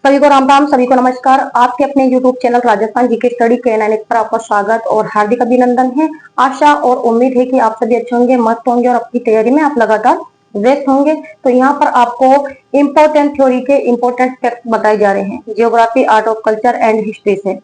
सभी को राम राम, सभी को नमस्कार। आपके अपने YouTube channel Rajasthan GK study के NN पर आपका स्वागत और हार्दिक अभिनंदन है। आशा और उम्मीद है कि आप सभी अच्छे होंगे, मस्त होंगे और अपनी तैयारी में आप लगातार व्यस्त होंगे। तो यहाँ पर आपको इम्पोर्टेंट थ्योरी के इम्पोर्टेंट फैक्ट बताए जा रहे हैं, geography, art of culture and history से।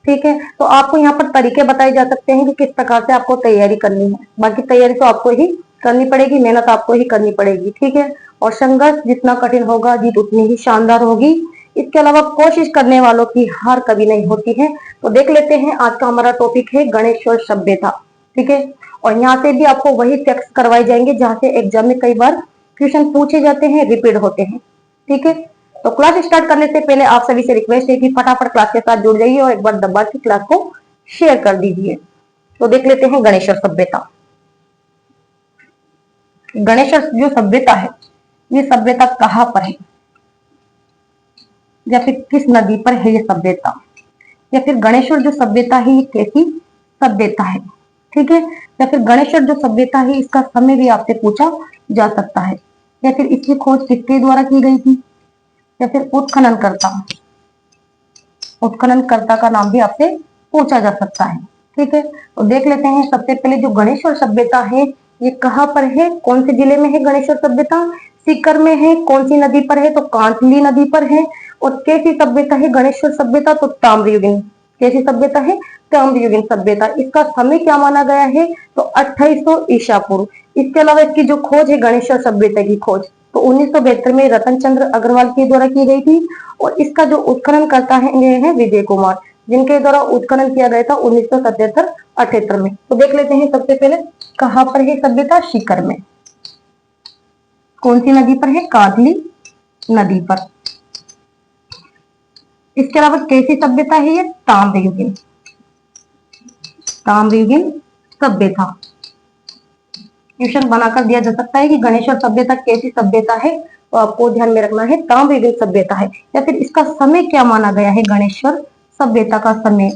ठीक है, तो आपको यहाँ पर तरीके बताए जा सकते हैं कि किस प्रकार से आपको तैयारी करनी है। बाकी तैयारी तो आपको ही करनी पड़ेगी, मेहनत आपको ही करनी पड़ेगी। ठीक है, और संघर्ष जितना कठिन होगा, जीत उतनी ही शानदार होगी। इसके अलावा कोशिश करने वालों की हार कभी नहीं होती है। तो देख लेते हैं, आज का हमारा टॉपिक है गणेश्वर सभ्यता। ठीक है, और यहाँ से भी आपको वही टेक्स्ट करवाए जाएंगे जहाँ से एग्जाम में कई बार क्वेश्चन पूछे जाते हैं, रिपीट होते हैं। ठीक है, तो क्लास स्टार्ट करने से पहले आप सभी से रिक्वेस्ट है कि फटाफट क्लास के साथ जुड़ जाइए और एक बार दबा के क्लास को शेयर कर दीजिए। तो देख लेते हैं गणेश्वर सभ्यता। गणेश्वर जो सभ्यता है, ये सभ्यता कहाँ पर है या फिर किस नदी पर है ये सभ्यता, या फिर गणेश्वर जो सभ्यता है ये कैसी सभ्यता है। ठीक है, या फिर गणेश्वर जो सभ्यता है इसका समय भी आपसे पूछा जा सकता है, या फिर इसकी खोज किसके द्वारा की गई थी, या फिर उत्खननकर्ता का नाम भी आपसे पूछा जा सकता है। ठीक है, तो देख लेते हैं सबसे पहले जो गणेश्वर सभ्यता है ये कहाँ पर है, कौन से जिले में है गणेश्वर सभ्यता, सीकर में है। कौन सी नदी पर है, तो कांतली नदी पर है। और कैसी सभ्यता है गणेश्वर सभ्यता, तो ताम्रयुगीन। कैसी सभ्यता है, ताम्रयुगीन सभ्यता। इसका समय क्या माना गया है, तो 2800 ईसा पूर्व। इसके अलावा इसकी जो खोज है गणेश्वर सभ्यता की खोज, तो 1972 में रतन चंद्र अग्रवाल के द्वारा की गई थी। और इसका जो उत्खनन करता है ये है विजय कुमार, जिनके द्वारा उत्खनन किया गया था 1977-78 में। तो देख लेते हैं सबसे पहले कहाँ पर है सभ्यता, सीकर में। कौन सी नदी पर है, कांतली नदी पर। इसके अलावा कैसी सभ्यता है ये, ताम्रयुगीन सभ्यता। क्वेश्चन बनाकर दिया जा सकता है कि गणेश्वर सभ्यता कैसी सभ्यता है, तो आपको ध्यान में रखना है ताम्रयुगीन सभ्यता है। या फिर इसका समय क्या माना गया है गणेश्वर सभ्यता का समय,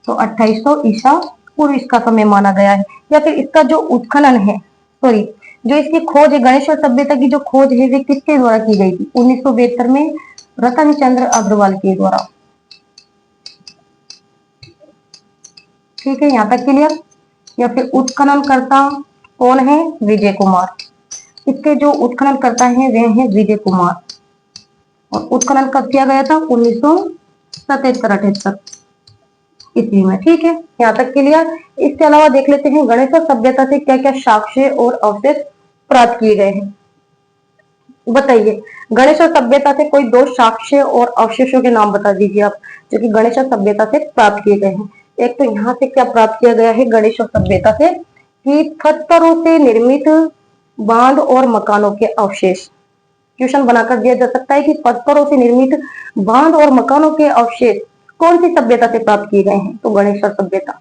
तो 2800 ईसा पूर्व इसका समय माना गया है। या फिर इसका जो उत्खनन है, सॉरी जो इसकी खोज है गणेश्वर सभ्यता की जो खोज है वे किसके द्वारा की गई थी, 1972 में रतन चंद्र अग्रवाल के द्वारा। ठीक है, यहाँ तक क्लियर। या फिर उत्खननकर्ता कौन है, विजय कुमार। इसके जो उत्खननकर्ता हैं वे हैं विजय कुमार। और उत्खनन कब किया गया था, 1977-78 ईस्वी में। ठीक है, यहाँ तक क्लियर। इसके अलावा देख लेते हैं गणेश्वर सभ्यता से क्या क्या साक्ष्य और अवशेष प्राप्त किए गए हैं। बताइए, गणेश्वर सभ्यता से कोई दो साक्ष्य और अवशेषों के नाम बता दीजिए आप, जो कि गणेश्वर सभ्यता से प्राप्त किए गए हैं। एक तो यहाँ से क्या प्राप्त किया गया है गणेश्वर सभ्यता से, कि पत्थरों से निर्मित बांध और मकानों के अवशेष। क्वेश्चन बनाकर दिया जा सकता है कि पत्थरों से निर्मित बांध और मकानों के अवशेष कौन सी सभ्यता से प्राप्त किए गए हैं, तो गणेश्वर सभ्यता।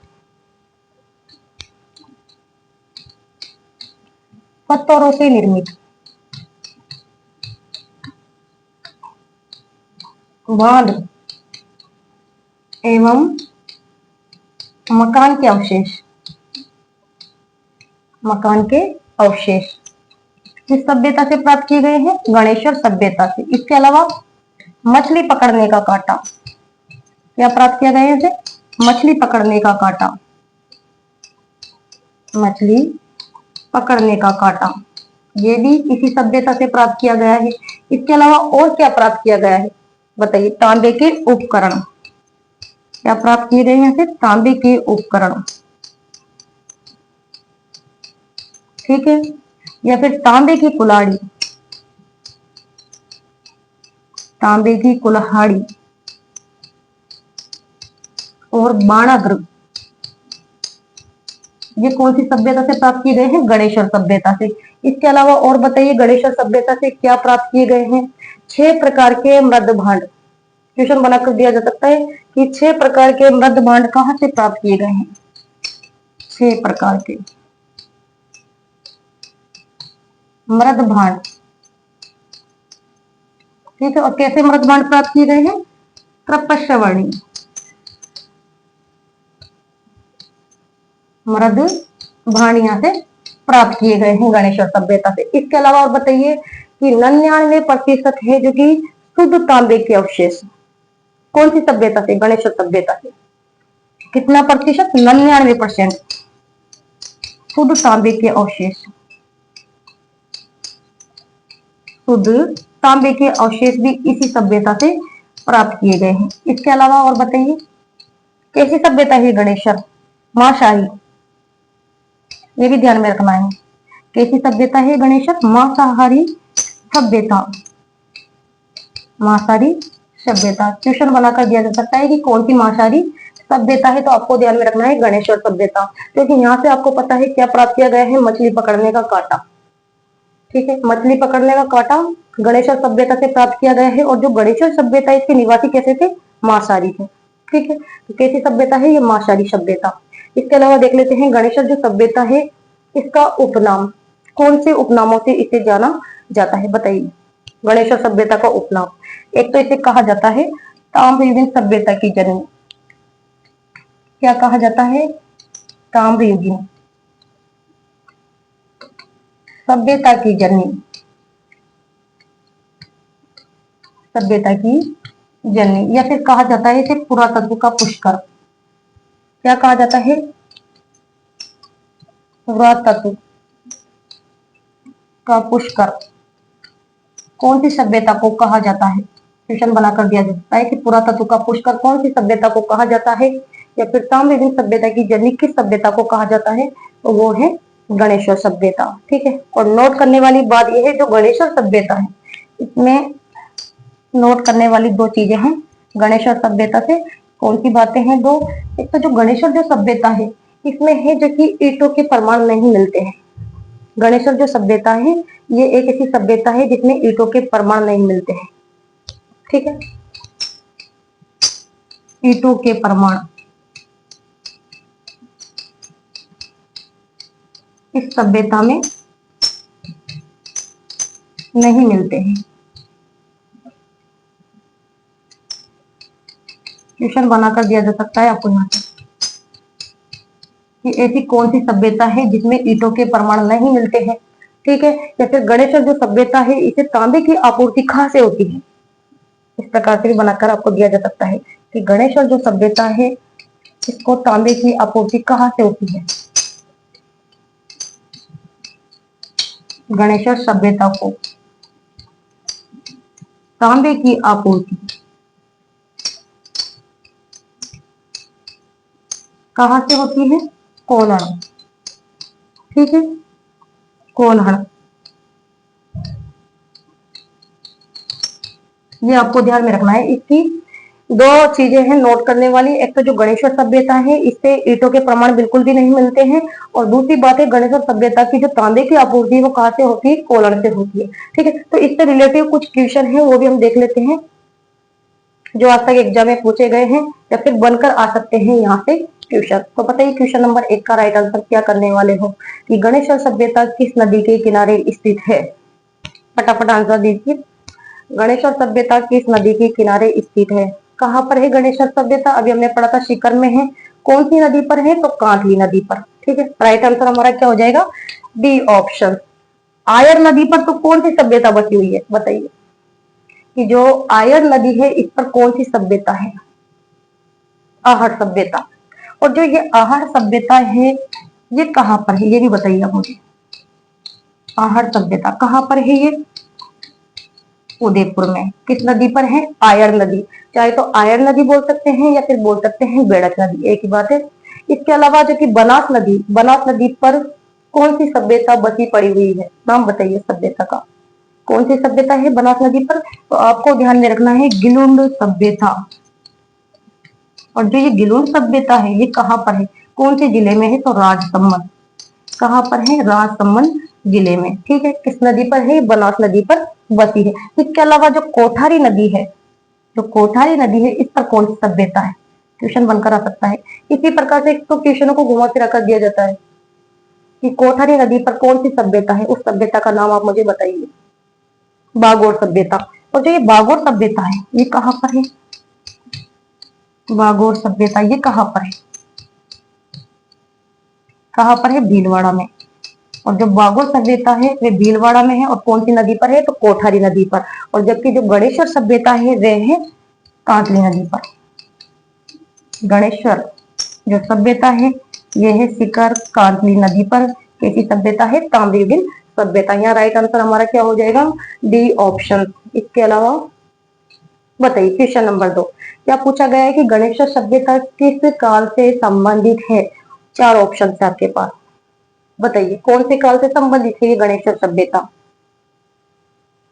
पत्थरों से निर्मित बांध एवं मकान के अवशेष किस सभ्यता से प्राप्त किए गए हैं, गणेश्वर सभ्यता से। इसके अलावा मछली पकड़ने का कांटा क्या प्राप्त किया गया है, मछली पकड़ने का कांटा, ये भी इसी सभ्यता से प्राप्त किया गया है। इसके अलावा और क्या प्राप्त किया गया है, बताइए, तांबे के उपकरण क्या प्राप्त किए गए हैं, तांबे के उपकरण। ठीक है, या फिर तांबे की कुल्हाड़ी और बाणाग्र, ये कौन सी सभ्यता से प्राप्त किए गए हैं, गणेश्वर सभ्यता से। इसके अलावा और बताइए गणेश्वर सभ्यता से क्या प्राप्त किए गए हैं, 6 प्रकार के मृद भांड। क्वेश्चन बनाकर दिया जा सकता है कि 6 प्रकार के मृद भांड कहां से प्राप्त किए गए हैं, 6 प्रकार के मृद भांड। ठीक है, और कैसे मृद भांड प्राप्त किए गए हैं, त्रपश्यवर्णी मृद भांड यहाँ से प्राप्त किए गए हैं गणेश्वर सभ्यता से। इसके अलावा और बताइए कि 99% है जो कि शुद्ध तांबे के अवशेष। कौन सी सभ्यता से? गणेशर सभ्यता से। कितना प्रतिशत? 99% शुद्ध तांबे के अवशेष, शुद्ध तांबे के अवशेष भी इसी सभ्यता से प्राप्त किए गए हैं। इसके अलावा और बताइए, कैसी सभ्यता है गणेशर? मांसाहारी, ये भी ध्यान में रखना है। कैसी सभ्यता है गणेशर? मांसाहारी सभ्यता, मांसाहारी सभ्यता। क्वेश्चन बनाकर दिया जा सकता है कि कौन सी मांसाहारी सभ्यता है, तो आपको ध्यान में रखना है गणेशर सभ्यता, क्योंकि यहाँ से आपको पता है क्या प्राप्त किया गया है? मछली पकड़ने का कांटा। ठीक है, मछली पकड़ने का कांटा गणेशर सभ्यता से प्राप्त किया गया है। और जो गणेशर सभ्यता है इसके निवासी कैसे थे? मांसाहारी थे। ठीक है, तो कैसी सभ्यता है ये? मांसाहारी सभ्यता। इसके अलावा देख लेते हैं गणेशर जो सभ्यता है इसका उपनाम, कौन से उपनामों से इसे जाना जाता है? बताइए, गणेशर सभ्यता का उपनाम। एक तो इसे कहा जाता है ताम्रयुगीन सभ्यता की जननी। क्या कहा जाता है? ताम्रयुगीन सभ्यता की जननी, सभ्यता की जननी। या फिर कहा जाता है इसे पुरातत्व का पुष्कर। क्या कहा जाता है? पुरातत्व का पुष्कर। कौन सी सभ्यता को कहा जाता है? क्वेश्चन बनाकर दिया जाता है कि पुरातत्व का पुष्कर कौन सी सभ्यता को कहा जाता है, या फिर ताम्रयुगीन सभ्यता की जननी किस सभ्यता को कहा जाता है? तो वो है गणेशर सभ्यता। ठीक है, और नोट करने वाली बात यह है जो गणेशर सभ्यता है इसमें नोट करने वाली दो चीजें हैं। गणेशर सभ्यता से कौन सी बातें हैं? दो। एक तो जो गणेशर जो सभ्यता है इसमें है जो कि ईंटों के प्रमाण नहीं मिलते हैं। गणेशर जो सभ्यता है ये एक ऐसी सभ्यता है जिसमें ईंटों के प्रमाण नहीं मिलते हैं। ठीक है, ईंटों के प्रमाण इस सभ्यता में नहीं मिलते हैं। क्वेश्चन बनाकर दिया जा सकता है आपको यहाँ से कि ऐसी कौन सी सभ्यता है जिसमें ईंटों के प्रमाण नहीं मिलते हैं। ठीक है, या फिर गणेशर जो सभ्यता है इसे तांबे की आपूर्ति कहाँ से होती है? इस प्रकार से भी बनाकर आपको दिया जा सकता है कि गणेशर जो सभ्यता है इसको तांबे की आपूर्ति कहाँ से होती है? गणेशर सभ्यता को तांबे की आपूर्ति कहाँ से होती है? कोल्हण। ठीक है, कोल्हण। ये आपको ध्यान में रखना है। इसकी दो चीजें हैं नोट करने वाली। एक तो जो गणेशर सभ्यता है इससे ईंटों के प्रमाण बिल्कुल भी नहीं मिलते हैं, और दूसरी बात है गणेशर सभ्यता की जो तांबे की आपूर्ति वो कहाँ से होती है? कोल्हण से होती है। ठीक है, तो इससे रिलेटिव कुछ क्वेश्चन है वो भी हम देख लेते हैं जो आज तक एग्जाम में पूछे गए हैं या फिर बनकर आ सकते हैं यहाँ से क्वेश्चन। तो बताइए क्वेश्चन नंबर 1 का राइट आंसर क्या करने वाले हो कि गणेशर सभ्यता किस नदी के किनारे स्थित है? फटाफट आंसर दीजिए। गणेशर सभ्यता किस नदी के किनारे स्थित है? कहाँ पर है गणेशर सभ्यता? अभी हमने पढ़ा था सीकर में है। कौन सी नदी पर है? तो कांठली नदी पर। ठीक है, राइट आंसर हमारा क्या हो जाएगा? D option. आयर नदी पर तो कौन सी सभ्यता बसी हुई है? बताइए कि जो आयर नदी है इस पर कौन सी सभ्यता है? आहड़ सभ्यता। और जो ये आहड़ सभ्यता है ये कहाँ पर है ये भी बताइए आप मुझे। आहड़ सभ्यता कहाँ पर है ये? उदयपुर में। किस नदी पर है? आयर नदी। चाहे तो आयर नदी बोल सकते हैं या फिर बोल सकते हैं बेड़क नदी, एक ही बात है। इसके अलावा जो कि बनास नदी पर कौन सी सभ्यता बसी पड़ी हुई है? नाम बताइए सभ्यता का। कौन सी सभ्यता है बनास नदी पर? तो आपको ध्यान में रखना है गिलुंड सभ्यता। और जो ये गिलुंड सभ्यता है ये कहाँ पर है? कौन से जिले में है? तो राजसमंद। कहाँ पर है? राजसमंद जिले में। ठीक है, किस नदी पर है? बनास नदी पर बसी है। इसके अलावा जो कोठारी नदी है, जो कोठारी नदी है इस पर कौन सी सभ्यता है? क्वेश्चन बनकर आ सकता है। इसी प्रकार से तो क्वेश्चनों को घुमा फिरा कर दिया जाता है कि कोठारी नदी पर कौन सी सभ्यता है, उस सभ्यता का नाम आप मुझे बताइए। बागोर सभ्यता। और जो ये बागोर सभ्यता है ये कहाँ पर है? बागोर सभ्यता ये कहाँ पर है? कहाँ पर है? भीलवाड़ा में। और जो बागोर सभ्यता है वे भीलवाड़ा में है। और कौन सी नदी पर है? तो कोठारी नदी पर। और जबकि जो गणेशर सभ्यता है वे है कांतली नदी पर। गणेश्वर जो सभ्यता है ये है सीकर कांतली नदी पर। कैसी सभ्यता है? ताम्रयुगीन सभ्यता। यहाँ राइट आंसर हमारा क्या हो जाएगा? D option. इसके अलावा बताइए क्वेश्चन नंबर 2 क्या पूछा गया है कि गणेश्वर सभ्यता किस काल से संबंधित है? 4 ऑप्शन है आपके पास। बताइए कौन से काल से संबंधित है ये गणेश्वर सभ्यता?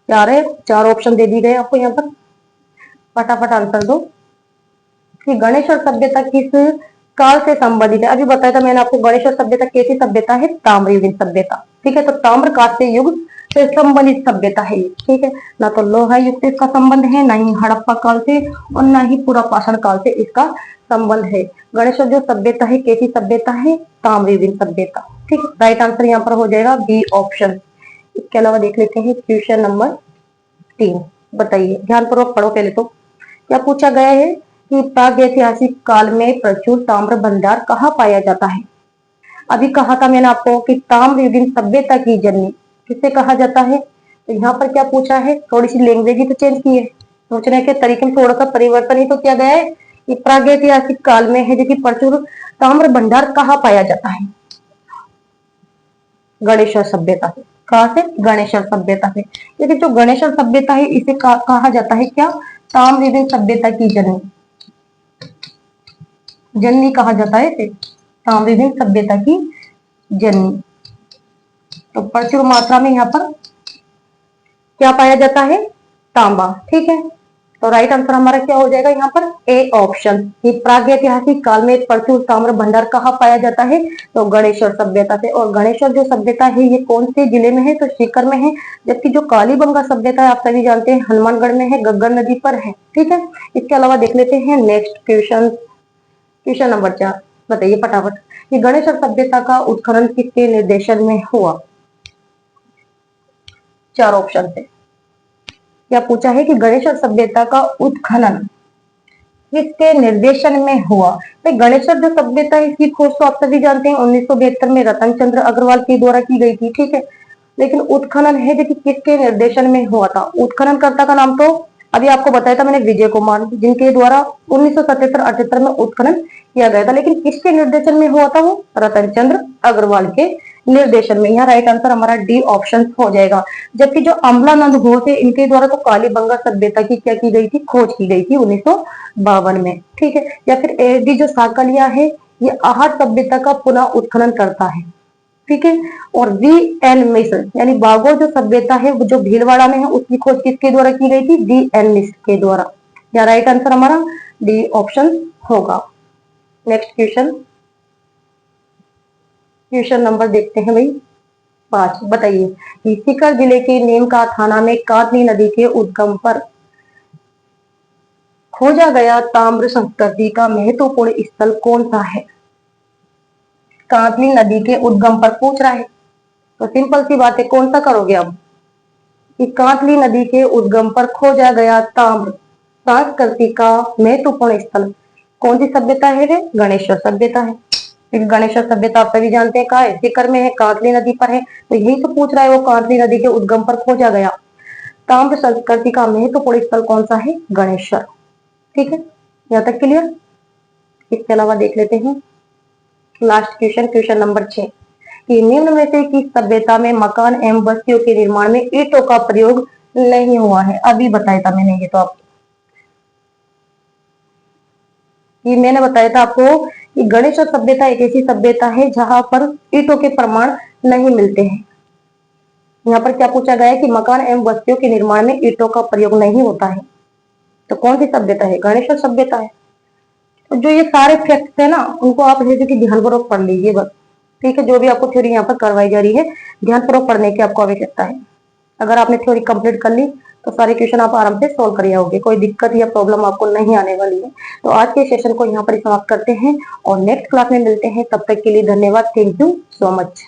4 ऑप्शन दे दिए गए आपको यहाँ पर, फटाफट आंसर दो कि गणेश्वर सभ्यता किस काल से संबंधित है। अभी बताया था मैंने आपको गणेश्वर सभ्यता कैसी सभ्यता है? ताम्रयुगीन सभ्यता। ठीक है, तो ताम्र कांस्य युग से संबंधित सभ्यता है ये। ठीक है, ना तो लोहा युग से इसका संबंध है, ना ही हड़प्पा काल से, और ना ही पूरा पाषाण काल से इसका संबंध है। गणेश्वर जो सभ्यता है कैसी सभ्यता है? ताम्रयुगीन सभ्यता। ठीक, राइट आंसर यहाँ पर हो जाएगा बी ऑप्शन। इसके अलावा देख लेते हैं क्वेश्चन नंबर 3। बताइए ध्यानपूर्वक पढ़ो पहले तो। क्या पूछा गया है कि प्रागैतिहासिक काल में प्रचुर ताम्र भंडार कहाँ पाया जाता है? अभी कहा था मैंने आपको कि ताम्रयुगीन सभ्यता की जननी किसे कहा जाता है। तो यहाँ पर क्या पूछा है? थोड़ी सी लैंग्वेज ही तो चेंज की है, सोचने के तरीके में थोड़ा सा परिवर्तन ही तो किया गया है कि प्रागैतिहासिक काल में है जो कि प्रचुर ताम्र भंडार कहाँ पाया जाता है? गणेश्वर सभ्यता से। कहा से? गणेश्वर सभ्यता से। लेकिन जो गणेश्वर सभ्यता है इसे कहा जाता है क्या? ताम्रयुगीन सभ्यता की जननी। जननी कहा जाता है इसे, ताम्रयुगीन सभ्यता की जननी। तो प्रचुर मात्रा में यहाँ पर क्या पाया जाता है? तांबा। ठीक है, तो राइट आंसर हमारा क्या हो जाएगा यहाँ पर? A option. कि प्रागैतिहासिक काल में प्रचुर ताम्र भंडार कहाँ पाया जाता है? तो गणेश्वर सभ्यता से। और गणेश्वर जो सभ्यता है ये कौन से जिले में है? तो सीकर में है। जबकि जो कालीबंगा सभ्यता है आप सभी जानते हैं हनुमानगढ़ में है, गग्गर नदी पर है। ठीक है, इसके अलावा देख लेते हैं नेक्स्ट क्वेश्चन। क्वेश्चन नंबर 4 बताइए फटाफट कि गणेश्वर सभ्यता का उत्खनन किसके निर्देशन में हुआ? 4 ऑप्शन से क्या पूछा है कि गणेश्वर सभ्यता का उत्खनन किसके निर्देशन में हुआ? तो गणेश्वर जो सभ्यता है इसकी खोज तो आप सभी जानते हैं 1972 में रतन चंद्र अग्रवाल के द्वारा की गई थी। ठीक है, लेकिन उत्खनन है जो कि किसके निर्देशन में हुआ था? उत्खननकर्ता का नाम तो अभी आपको बताया था मैंने, विजय कुमार, जिनके द्वारा 1977-78 में उत्खनन किया गया था। लेकिन किसके निर्देशन में हुआ था? वो रतन चंद्र अग्रवाल के निर्देशन में। यहाँ राइट आंसर हमारा डी ऑप्शन हो जाएगा। जबकि जो अमलानंद घोष थे इनके द्वारा तो कालीबंगा सभ्यता की क्या की गई थी? खोज की गई थी 1952 में। ठीक है, या फिर एडी जो साकलिया है ये आहट सभ्यता का पुनः उत्खनन करता है। ठीक है, और वी एन मिश्र यानी बागोर जो सभ्यता है वो जो भीलवाड़ा में है उसकी खोज किसके द्वारा की गई थी? वी एन मिश्र के द्वारा। या राइट आंसर हमारा डी ऑप्शन होगा। नेक्स्ट क्वेश्चन, क्वेश्चन नंबर देखते हैं भाई 5। बताइए कि सीकर जिले के नीमका थाना में कांतली नदी के उद्गम पर खोजा गया ताम्र संस्कृति का महत्वपूर्ण स्थल कौन सा है? कांतली नदी के उद्गम पर पूछ रहा है, तो सिंपल सी बात है, कौन सा करोगे अब कि कांतली नदी के उद्गम पर खोजा गया ताम्र संस्कृति का महत्वपूर्ण स्थल कौन सी सभ्यता है? गणेश्वर सभ्यता है। गणेश्वर सभ्यता आप सभी जानते हैं कहा है? सीकर में है, कांतली नदी पर है। तो यही तो पूछ रहा है वो कांतली नदी के उद्गम पर खोजा गया ताम्र संस्कृति का महत्वपूर्ण स्थल कौन सा है? गणेश्वर। ठीक है, यहाँ तक क्लियर। इसके अलावा देख लेते हैं लास्ट क्वेश्चन, क्वेश्चन नंबर 6 कि निम्न में से किस सभ्यता में मकान एवं बस्तियों के निर्माण में ईंटों का प्रयोग नहीं हुआ है? अभी बताया था मैंने, ये तो आपको ये मैंने बताया था आपको कि गणेश्वर सभ्यता एक ऐसी सभ्यता है जहां पर ईंटों के प्रमाण नहीं मिलते हैं। यहाँ पर क्या पूछा गया है कि मकान एवं बस्तियों के निर्माण में ईंटों का प्रयोग नहीं होता है। तो कौन सी सभ्यता है? गणेश्वर सभ्यता है। तो जो ये सारे फैक्ट्स है ना उनको आप जैसे कि ध्यानपूर्वक पढ़ लीजिए बस। ठीक है, जो भी आपको थ्योरी यहाँ पर करवाई जा रही है ध्यानपूर्वक पढ़ने की आपको आवश्यकता है। अगर आपने थ्योरी कंप्लीट कर ली तो सारे क्वेश्चन आप आराम से सोल्व कर आओगे, कोई दिक्कत या प्रॉब्लम आपको नहीं आने वाली है। तो आज के सेशन को यहाँ पर समाप्त करते हैं और नेक्स्ट क्लास में मिलते हैं। तब तक के लिए धन्यवाद। Thank you so much.